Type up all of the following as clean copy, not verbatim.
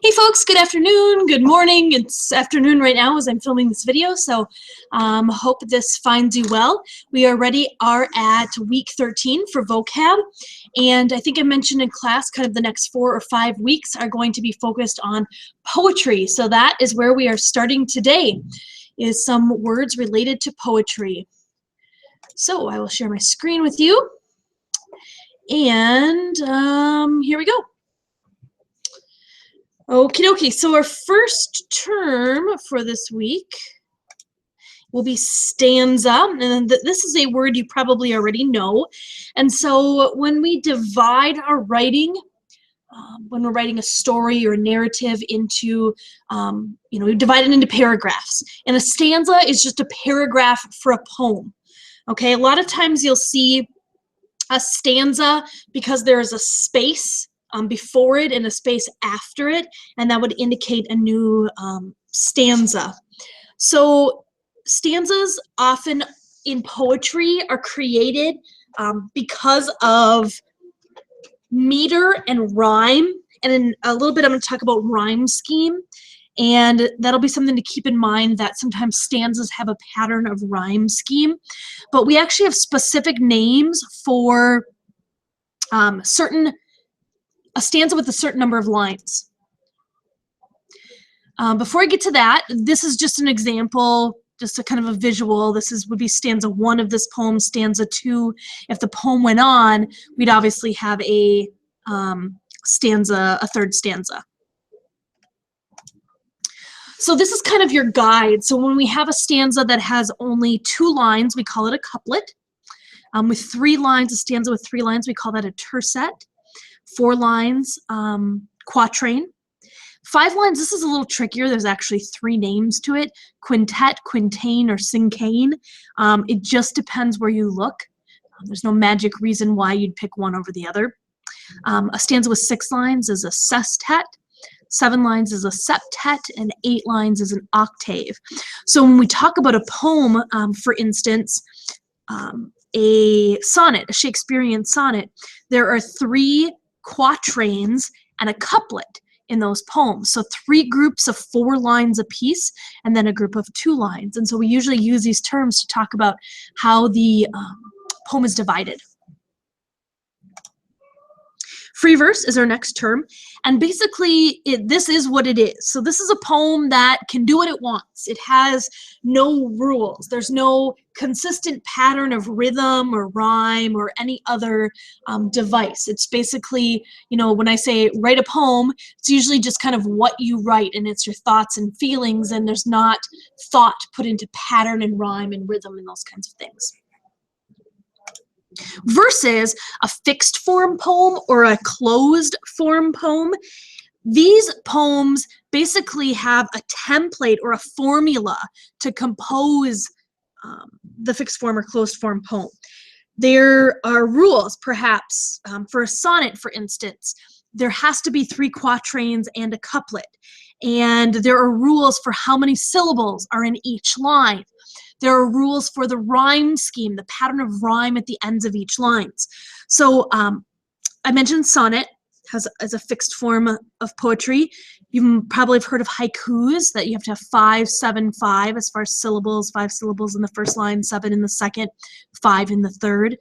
Hey folks, good afternoon, good morning. It's afternoon right now as I'm filming this video, so hope this finds you well. We already are at week 13 for vocab, and I think I mentioned in class kind of the next 4 or 5 weeks are going to be focused on poetry. So that is where we are starting today, is some words related to poetry. So I will share my screen with you, and here we go. Okie dokie, so our first term for this week will be stanza, and this is a word you probably already know. And so when we divide our writing, when we're writing a story or a narrative into, we divide it into paragraphs. And a stanza is just a paragraph for a poem. Okay, a lot of times you'll see a stanza because there is a space before it and a space after it, and that would indicate a new stanza. So stanzas often in poetry are created because of meter and rhyme, and in a little bit I'm going to talk about rhyme scheme, and that'll be something to keep in mind, that sometimes stanzas have a pattern of rhyme scheme, but we actually have specific names for a stanza with a certain number of lines. Before I get to that, this is just an example, just a kind of a visual. This would be stanza 1 of this poem, stanza 2. If the poem went on, we'd obviously have a stanza, a third stanza. So this is kind of your guide. So when we have a stanza that has only 2 lines, we call it a couplet. With 3 lines, a stanza with 3 lines, we call that a tercet. 4 lines, quatrain. 5 lines, this is a little trickier. There's actually 3 names to it: quintet, quintain, or cinquain. It just depends where you look. There's no magic reason why you'd pick one over the other. A stanza with 6 lines is a sestet. 7 lines is a septet, and 8 lines is an octave. So when we talk about a poem, for instance, a sonnet, a Shakespearean sonnet, there are 3 quatrains and a couplet in those poems. So 3 groups of 4 lines apiece, and then a group of 2 lines. And so we usually use these terms to talk about how the poem is divided. Free verse is our next term, and basically this is what it is. So this is a poem that can do what it wants. It has no rules. There's no consistent pattern of rhythm or rhyme or any other device. It's basically, when I say write a poem, it's usually just kind of what you write, and it's your thoughts and feelings, and there's not thought put into pattern and rhyme and rhythm and those kinds of things. Versus a fixed form poem or a closed form poem. These poems basically have a template or a formula to compose the fixed form or closed form poem. There are rules, perhaps, for a sonnet, for instance. There has to be 3 quatrains and a couplet. And there are rules for how many syllables are in each line. There are rules for the rhyme scheme, the pattern of rhyme at the ends of each lines. So I mentioned sonnet as a fixed form of poetry. You probably have heard of haikus, that you have to have 5, 7, 5 as far as syllables, 5 syllables in the first line, 7 in the second, 5 in the third.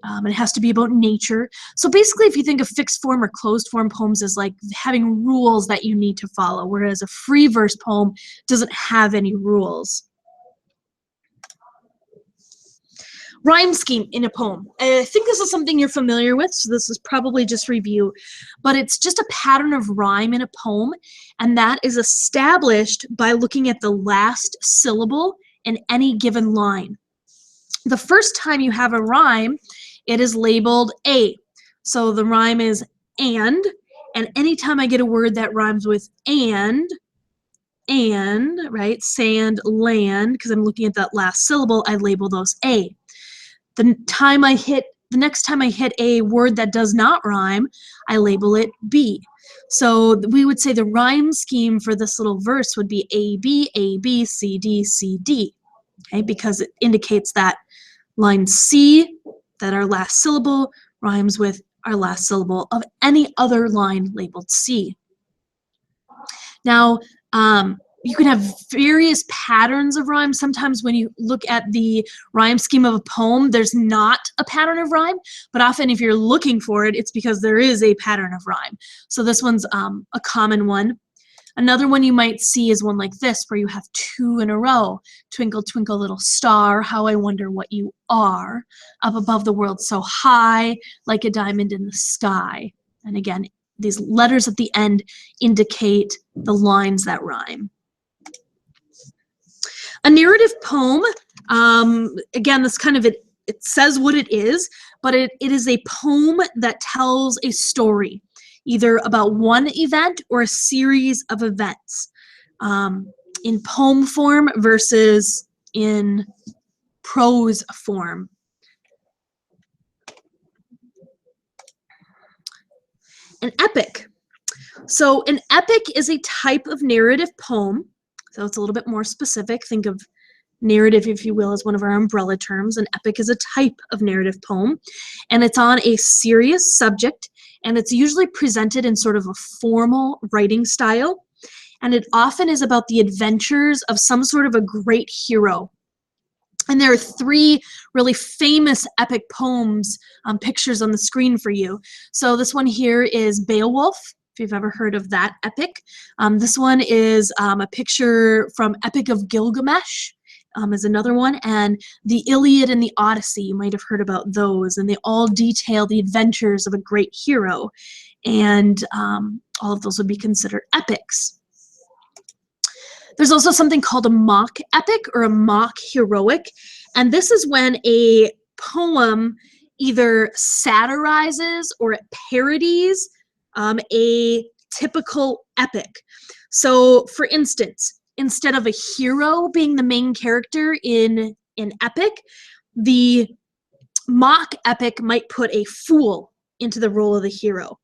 And it has to be about nature. So basically, if you think of fixed form or closed form poems as like having rules that you need to follow, whereas a free verse poem doesn't have any rules. Rhyme scheme in a poem. I think this is something you're familiar with, so this is probably just review, but it's just a pattern of rhyme in a poem, and that is established by looking at the last syllable in any given line. The first time you have a rhyme, it is labeled A. So the rhyme is and anytime I get a word that rhymes with and, right, sand, land, because I'm looking at that last syllable, I label those A. The next time I hit a word that does not rhyme, I label it B. So we would say the rhyme scheme for this little verse would be A, B, C, D, C, D, okay, because it indicates that line C, that our last syllable rhymes with our last syllable of any other line labeled C. Now, you can have various patterns of rhyme. Sometimes when you look at the rhyme scheme of a poem, there's not a pattern of rhyme, but often if you're looking for it, it's because there is a pattern of rhyme. So this one's a common one. Another one you might see is one like this, where you have two in a row. Twinkle, twinkle, little star, how I wonder what you are. Up above the world so high, like a diamond in the sky. And again, these letters at the end indicate the lines that rhyme. A narrative poem, again, this kind of, it says what it is, but it is a poem that tells a story, either about one event or a series of events, in poem form versus in prose form. An epic. So an epic is a type of narrative poem. So it's a little bit more specific. Think of narrative, if you will, as one of our umbrella terms. An epic is a type of narrative poem, and it's on a serious subject, and it's usually presented in sort of a formal writing style, and it often is about the adventures of some sort of a great hero. And there are three really famous epic poems, pictures on the screen for you. So this one here is Beowulf, if you've ever heard of that epic. This one is a picture from Epic of Gilgamesh, is another one, and the Iliad and the Odyssey, you might have heard about those, and they all detail the adventures of a great hero, and all of those would be considered epics. There's also something called a mock epic or a mock heroic, and this is when a poem either satirizes or it parodies a typical epic. So, for instance, instead of a hero being the main character in an epic, the mock epic might put a fool into the role of the hero.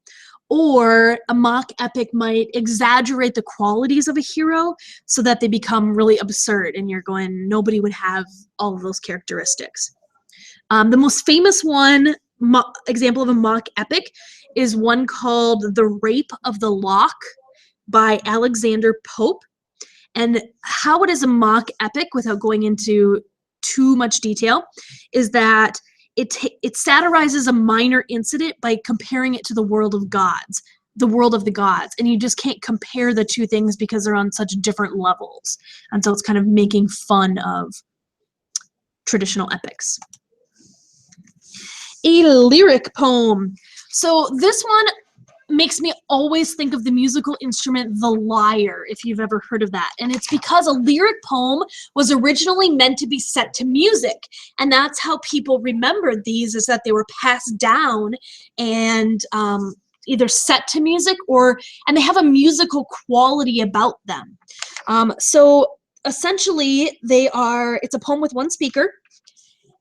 Or a mock epic might exaggerate the qualities of a hero so that they become really absurd, and you're going, nobody would have all of those characteristics. The most famous one, example of a mock epic, is one called The Rape of the Lock by Alexander Pope. And how it is a mock epic, without going into too much detail, is that it satirizes a minor incident by comparing it to the world of gods, the world of the gods. And you just can't compare the two things because they're on such different levels. And so it's kind of making fun of traditional epics. A lyric poem. So this one makes me always think of the musical instrument the lyre, if you've ever heard of that. And it's because a lyric poem was originally meant to be set to music. And that's how people remembered these, is that they were passed down and either set to music and they have a musical quality about them. So essentially it's a poem with one speaker,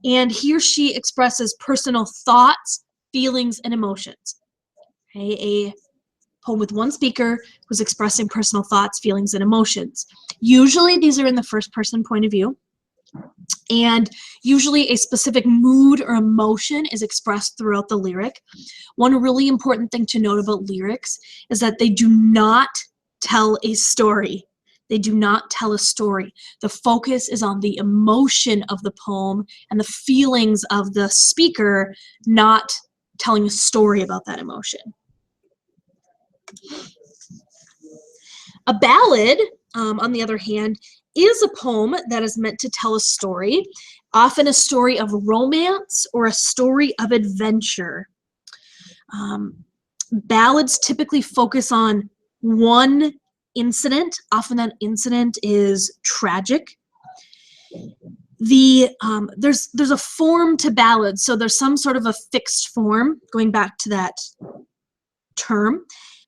and he or she expresses personal thoughts, feelings, and emotions. Okay, a poem with one speaker who's expressing personal thoughts, feelings, and emotions. Usually these are in the first person point of view, and usually a specific mood or emotion is expressed throughout the lyric. One really important thing to note about lyrics is that they do not tell a story. They do not tell a story. The focus is on the emotion of the poem and the feelings of the speaker, not telling a story about that emotion. A ballad, on the other hand, is a poem that is meant to tell a story, often a story of romance or a story of adventure. Ballads typically focus on one incident. Often that incident is tragic. There's a form to ballads, so there's some sort of a fixed form, going back to that term.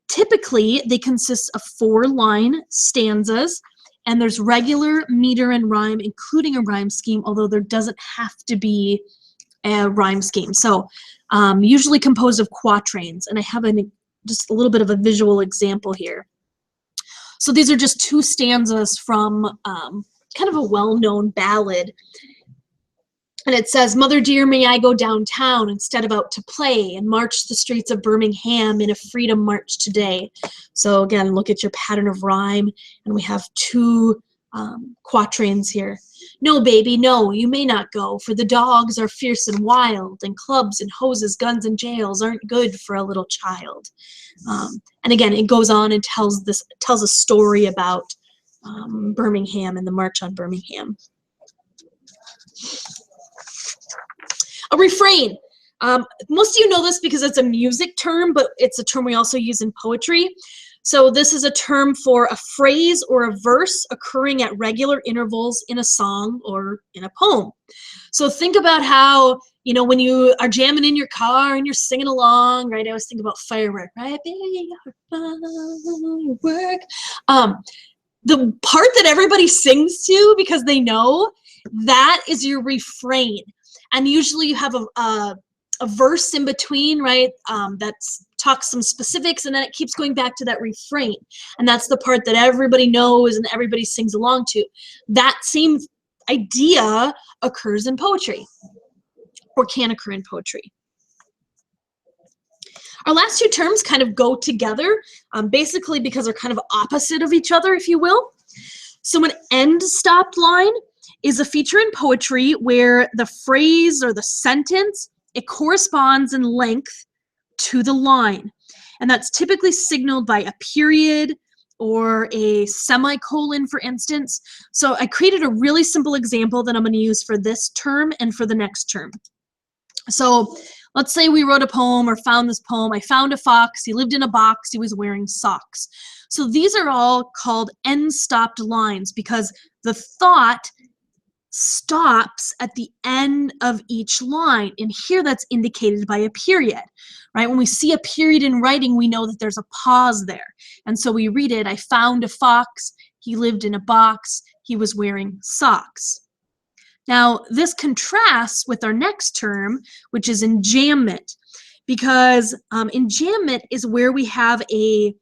Typically, they consist of 4-line stanzas, and there's regular meter and rhyme, including a rhyme scheme, although there doesn't have to be a rhyme scheme. So usually composed of quatrains, and I have just a little bit of a visual example here. So these are just 2 stanzas from kind of a well-known ballad. And it says, "Mother dear, may I go downtown instead of out to play and march the streets of Birmingham in a freedom march today." So again, look at your pattern of rhyme, and we have two quatrains here. "No, baby, no, you may not go, for the dogs are fierce and wild, and clubs and hoses, guns and jails aren't good for a little child." And again, it goes on and tells a story about Birmingham and the March on Birmingham. A refrain. Most of you know this because it's a music term, but it's a term we also use in poetry. So this is a term for a phrase or a verse occurring at regular intervals in a song or in a poem. So think about how, you know, when you are jamming in your car and you're singing along, right? I always think about firework, right? Firework. The part that everybody sings to because they know, that is your refrain. And usually you have a verse in between, right? That's talks some specifics, and then it keeps going back to that refrain. And that's the part that everybody knows and everybody sings along to. That same idea occurs in poetry, or can occur in poetry. Our last two terms kind of go together, basically because they're kind of opposite of each other, if you will. So an end-stopped line is a feature in poetry where the phrase or the sentence, it corresponds in length to the line. And that's typically signaled by a period or a semicolon, for instance. So I created a really simple example that I'm going to use for this term and for the next term. So let's say we wrote a poem or found this poem. I found a fox, he lived in a box, he was wearing socks. So these are all called end-stopped lines because the thought stops at the end of each line, and here that's indicated by a period, right? When we see a period in writing, we know that there's a pause there, and so we read it, "I found a fox, he lived in a box, he was wearing socks." Now this contrasts with our next term, which is enjambment, because enjambment is where we have a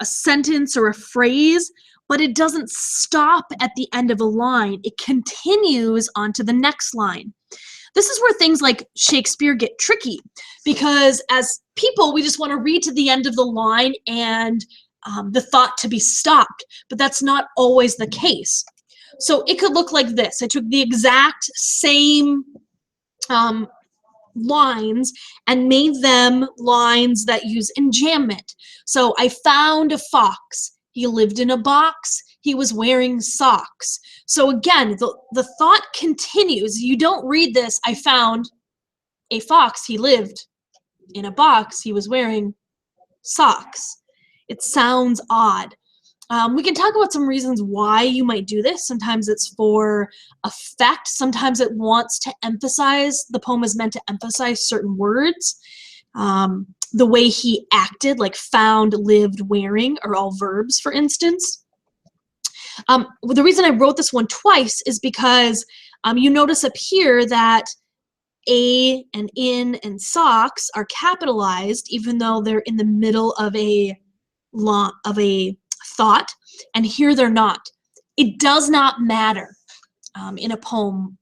sentence or a phrase, but it doesn't stop at the end of a line. It continues on to the next line. This is where things like Shakespeare get tricky, because as people, we just want to read to the end of the line and the thought to be stopped, but that's not always the case. So it could look like this. I took the exact same lines and made them lines that use enjambment. So I found a fox, he lived in a box, he was wearing socks. So again, the thought continues. You don't read this, I found a fox, he lived in a box, he was wearing socks. It sounds odd. We can talk about some reasons why you might do this. Sometimes it's for effect. Sometimes it wants to emphasize, the poem is meant to emphasize certain words. The way he acted, like found, lived, wearing, are all verbs, for instance. The reason I wrote this one twice is because you notice up here that a and in and socks are capitalized, even though they're in the middle of a thought, and here they're not. It does not matter in a poem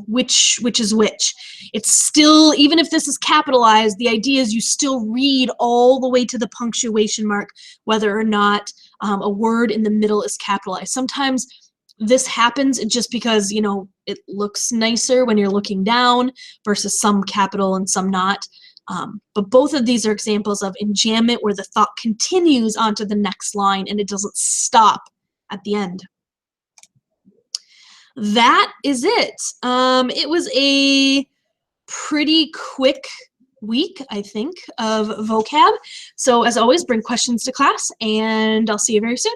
which is which. It's still, even if this is capitalized, the idea is you still read all the way to the punctuation mark, whether or not a word in the middle is capitalized. Sometimes this happens just because, you know, it looks nicer when you're looking down versus some capital and some not. But both of these are examples of enjambment where the thought continues onto the next line and it doesn't stop at the end. That is it. It was a pretty quick week, I think, of vocab. So as always, bring questions to class, and I'll see you very soon.